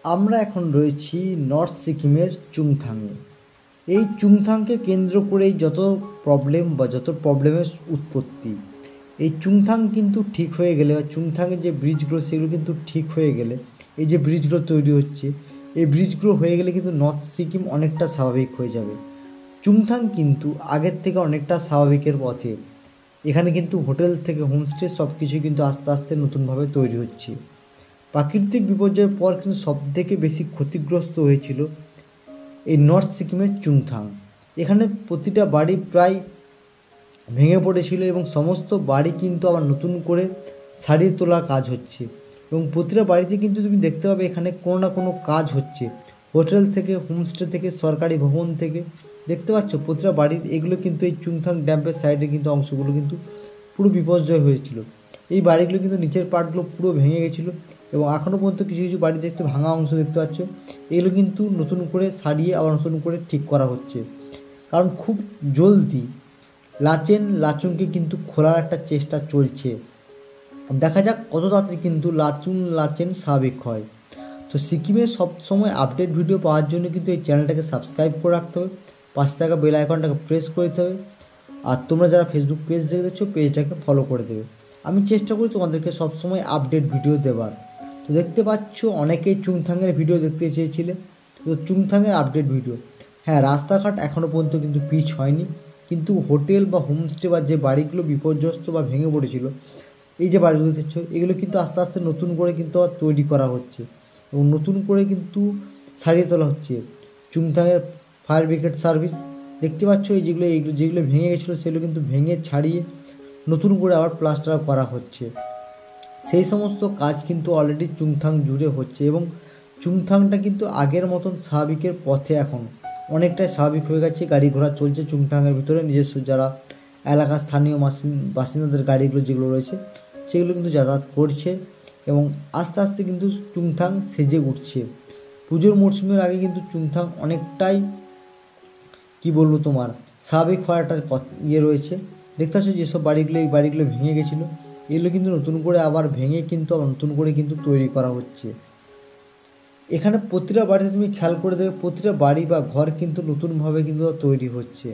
আমরা এখন রয়েছি নর্থ সিকিমের চুংথাংয়ে। এই চুংথাংকে কেন্দ্র করেই যত প্রবলেম বা যত প্রবলেমের উৎপত্তি। এই চুংথাং কিন্তু ঠিক হয়ে গেলে বা চুংথাংয়ের যে ব্রিজগুলো সেগুলো কিন্তু ঠিক হয়ে গেলে, এই যে ব্রিজগুলো তৈরি হচ্ছে, এই ব্রিজগুলো হয়ে গেলে কিন্তু নর্থ সিকিম অনেকটা স্বাভাবিক হয়ে যাবে। চুংথাং কিন্তু আগের থেকে অনেকটা স্বাভাবিকের পথে। এখানে কিন্তু হোটেল থেকে হোমস্টে সব কিছুই কিন্তু আস্তে আস্তে নতুনভাবে তৈরি হচ্ছে। প্রাকৃতিক বিপর্যয়ের পর কিন্তু সবথেকে বেশি ক্ষতিগ্রস্ত হয়েছিল এই নর্থ সিকিমের চুংথাং। এখানে প্রতিটা বাড়ি প্রায় ভেঙে পড়েছিল এবং সমস্ত বাড়ি কিন্তু আবার নতুন করে সারিয়ে তোলার কাজ হচ্ছে। এবং প্রতিটা বাড়িতে কিন্তু তুমি দেখতে পাবে এখানে কোনো না কোনো কাজ হচ্ছে, হোটেল থেকে, হোমস্টে থেকে, সরকারি ভবন থেকে। দেখতে পাচ্ছ প্রতিটা বাড়ির এগুলো কিন্তু এই চুংথাং ড্যাম্পের সাইডে কিন্তু অংশগুলো কিন্তু পুরো বিপর্যয় হয়েছিল। এই বাড়িগুলো কিন্তু নিচের পার্টগুলো পুরো ভেঙে গেছিলো এবং এখনও পর্যন্ত কিছু কিছু বাড়ি দেখতে ভাঙা অংশ দেখতে পাচ্ছ। এগুলো কিন্তু নতুন করে সারিয়ে আবার নতুন করে ঠিক করা হচ্ছে, কারণ খুব জলদি লাচুংকে কিন্তু খোলার একটা চেষ্টা চলছে। দেখা যাক কত তাড়াতাড়ি কিন্তু লাচেন স্বাভাবিক হয়। তো সিকিমের সবসময় আপডেট ভিডিও পাওয়ার জন্য কিন্তু এই চ্যানেলটাকে সাবস্ক্রাইব করে রাখতে হবে, পাশে থাকা বেল আইকনটাকে প্রেস করে দিতে হবে। আর তোমরা যারা ফেসবুক পেজ দেখে দেখছো পেজটাকে ফলো করে দেবে। আমি চেষ্টা করি তোমাদেরকে সবসময় আপডেট ভিডিও দেওয়ার। তো দেখতে পাচ্ছ অনেকেই চুংথাংয়ের ভিডিও দেখতে চেয়েছিলে, তো চুংথাংয়ের আপডেট ভিডিও। হ্যাঁ, রাস্তাঘাট এখনও পর্যন্ত কিন্তু পিচ হয়নি, কিন্তু হোটেল বা হোমস্টে বা যে বাড়িগুলো বিপর্যস্ত বা ভেঙে পড়েছিল, এই যে বাড়িগুলো দেখছো এগুলো কিন্তু আস্তে আস্তে নতুন করে কিন্তু আবার তৈরি করা হচ্ছে এবং নতুন করে কিন্তু সারিয়ে তোলা হচ্ছে। চুংথাংয়ের ফায়ার ব্রিগেড সার্ভিস দেখতে পাচ্ছ, এইগুলো যেগুলো ভেঙে গেছিলো সেগুলো কিন্তু ভেঙে ছাড়িয়ে নতুন করে আবার প্লাস্টার করা হচ্ছে। সেই সমস্ত কাজ কিন্তু অলরেডি চুংথাং জুড়ে হচ্ছে এবং চুংথাংটা কিন্তু আগের মতন স্বাভাবিকের পথে এখন অনেকটাই স্বাভাবিক হয়ে গেছে। গাড়ি ঘোড়া চলছে চুংথাংয়ের ভিতরে, নিজস্ব যারা এলাকার স্থানীয় বাসিন্দাদের গাড়িগুলো যেগুলো রয়েছে সেগুলো কিন্তু যাতায়াত করছে এবং আস্তে আস্তে কিন্তু চুংথাং সেজে উঠছে। পুজোর মরশুমের আগে কিন্তু চুংথাং অনেকটাই কি বলবো তোমার স্বাভাবিক হওয়ার একটা রয়েছে। দেখতে পাচ্ছ যেসব বাড়িগুলো, এই বাড়িগুলো ভেঙে গেছিলো এগুলো কিন্তু নতুন করে আবার ভেঙে কিন্তু আবার নতুন করে কিন্তু তৈরি করা হচ্ছে। এখানে প্রতিটা বাড়িতে তুমি খেয়াল করে দেবে প্রতিটা বাড়ি বা ঘর কিন্তু নতুনভাবে কিন্তু তৈরি হচ্ছে।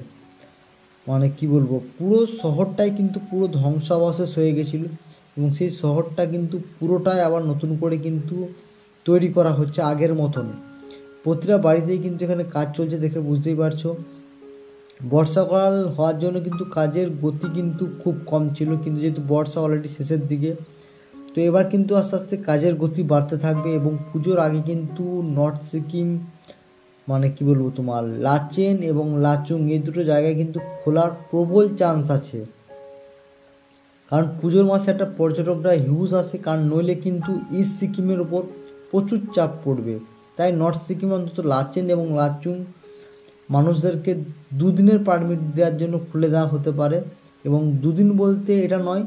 মানে কি বলবো, পুরো শহরটাই কিন্তু পুরো ধ্বংসাবশেষ হয়ে গেছিলো এবং সেই শহরটা কিন্তু পুরোটাই আবার নতুন করে কিন্তু তৈরি করা হচ্ছে আগের মতন। প্রতিটা বাড়িতেই কিন্তু এখানে কাজ চলছে, দেখে বুঝতেই পারছো। বর্ষাকাল হওয়ার জন্য কিন্তু কাজের গতি কিন্তু খুব কম ছিল, কিন্তু যেহেতু বর্ষা অলরেডি শেষের দিকে, তো এবার কিন্তু আস্তে আস্তে কাজের গতি বাড়তে থাকবে এবং পুজোর আগে কিন্তু নর্থ সিকিম মানে কি বলবো তোমার লাচেন এবং লাচুং এই দুটো জায়গায় কিন্তু খোলার প্রবল চান্স আছে। কারণ পুজোর মাসে একটা পর্যটকরা হিউজ আসে, কারণ নইলে কিন্তু ইস্ট সিকিমের ওপর প্রচুর চাপ পড়বে। তাই নর্থ সিকিম অন্তত লাচেন এবং লাচুং মানুষদেরকে দুদিনের পারমিট দেওয়ার জন্য খুলে দেওয়া হতে পারে। এবং দুদিন বলতে এটা নয়,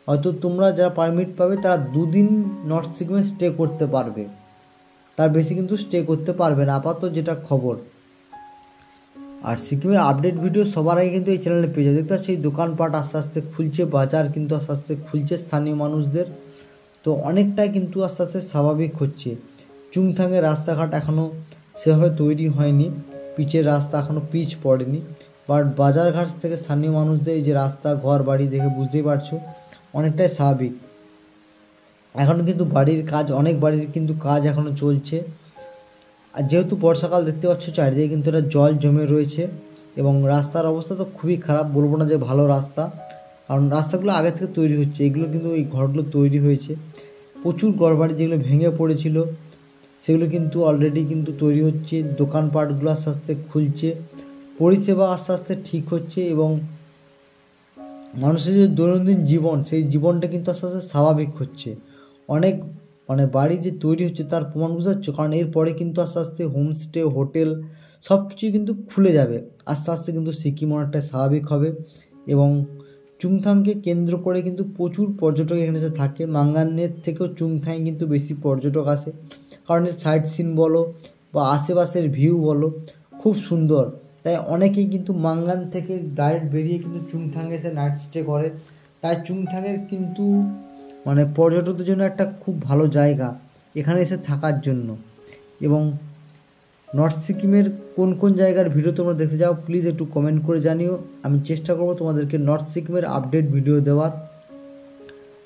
হয়তো তোমরা যারা পারমিট পাবে তারা দুদিন নর্থ সিকিমে স্টে করতে পারবে, তার বেশি কিন্তু স্টে করতে পারবে না আপাতত যেটা খবর। আর সিকিমের আপডেট ভিডিও সবার আগে কিন্তু এই চ্যানেলে পেয়ে যাবে। দেখতে পাচ্ছি এই দোকানপাট আস্তে আস্তে খুলছে, বাজার কিন্তু আস্তে আস্তে খুলছে স্থানীয় মানুষদের, তো অনেকটাই কিন্তু আস্তে আস্তে স্বাভাবিক হচ্ছে। চুংথাংয়ের রাস্তাঘাট এখনও সেভাবে তৈরি হয়নি, পিচের রাস্তা এখনও পিচ পড়েনি, বাট বাজারঘাট থেকে স্থানীয় মানুষদের এই যে রাস্তা ঘর বাড়ি দেখে বুঝতেই পারছো অনেকটাই স্বাভাবিক। এখনও কিন্তু বাড়ির কাজ, অনেক বাড়ির কিন্তু কাজ এখনও চলছে। আর যেহেতু বর্ষাকাল দেখতে পাচ্ছ চারিদিকে কিন্তু এটা জল জমে রয়েছে এবং রাস্তার অবস্থা তো খুবই খারাপ, বলবো না যে ভালো রাস্তা, কারণ রাস্তাগুলো আগে থেকে তৈরি হচ্ছে। এগুলো কিন্তু এই ঘরগুলো তৈরি হয়েছে, প্রচুর ঘরবাড়ি যেগুলো ভেঙে পড়েছিল সেগুলো কিন্তু অলরেডি কিন্তু তৈরি হচ্ছে, দোকানপাটগুলো আস্তে আস্তে খুলছে, পরিষেবা আস্তে আস্তে ঠিক হচ্ছে এবং মানুষের যে দৈনন্দিন জীবন সেই জীবনটা কিন্তু আস্তে আস্তে স্বাভাবিক হচ্ছে। অনেক মানে বাড়ি যে তৈরি হচ্ছে তার প্রমাণ বুঝতে পারছো, কারণ এরপরে কিন্তু আস্তে আস্তে হোমস্টে হোটেল সব কিছুই কিন্তু খুলে যাবে। আস্তে আস্তে কিন্তু সিকিম অনেকটা স্বাভাবিক হবে এবং চুংথাংকে কেন্দ্র করে কিন্তু প্রচুর পর্যটক এখানে এসে থাকে। মাঙ্গানের থেকেও চুংথাং কিন্তু বেশি পর্যটক আসে, কারণ এর সাইট সিন বলো বা আশেপাশের ভিউ বলো খুব সুন্দর। তাই অনেকেই কিন্তু মাঙ্গান থেকে ডাইরেক্ট বেরিয়ে কিন্তু চুংথাংয়ে এসে নাইট স্টে করে। তাই চুংথাংয়ের কিন্তু মানে পর্যটকদের জন্য একটা খুব ভালো জায়গা এখানে এসে থাকার জন্য। এবং নর্থ সিকিমের কোন কোন জায়গার ভিডিও তোমরা দেখতে যাও প্লিজ একটু কমেন্ট করে জানিও। আমি চেষ্টা করব তোমাদেরকে নর্থ সিকিমের আপডেট ভিডিও দেওয়ার।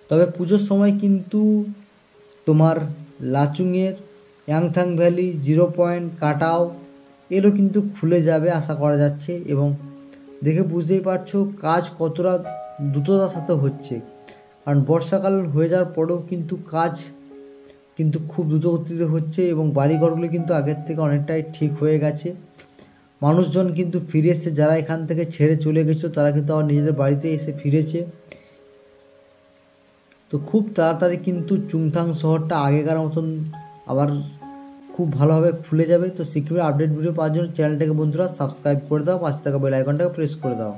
তবে পুজোর সময় কিন্তু তোমার লাচুংয়ের ইয়াংথাং ভ্যালি, 0 পয়েন্ট, কাটাও এরও কিন্তু খুলে যাবে আশা করা যাচ্ছে। এবং দেখে বুঝতেই পারছো কাজ কতটা দ্রুততার সাথে হচ্ছে, কারণ বর্ষাকাল হয়ে যাওয়ার পরেও কিন্তু কাজ কিন্তু খুব দ্রুত গতিতে হচ্ছে এবং বাড়িঘরগুলো কিন্তু আগের থেকে অনেকটাই ঠিক হয়ে গেছে। মানুষজন কিন্তু ফিরে এসছে, যারা এখান থেকে ছেড়ে চলে গেছিলো তারা কিন্তু আবার নিজেদের বাড়িতে এসে ফিরেছে। তো খুব তাড়াতাড়ি কিন্তু চুংথাং শহরটা আগেকার মতন আবার খুব ভালোভাবে খুলে যাবে। তো সিকিমের আপডেট ভিডিও পাওয়ার জন্য চ্যানেলটাকে বন্ধুরা সাবস্ক্রাইব করে দাও, পাশে থাকা বেল আইকনটাকে প্রেস করে দাও।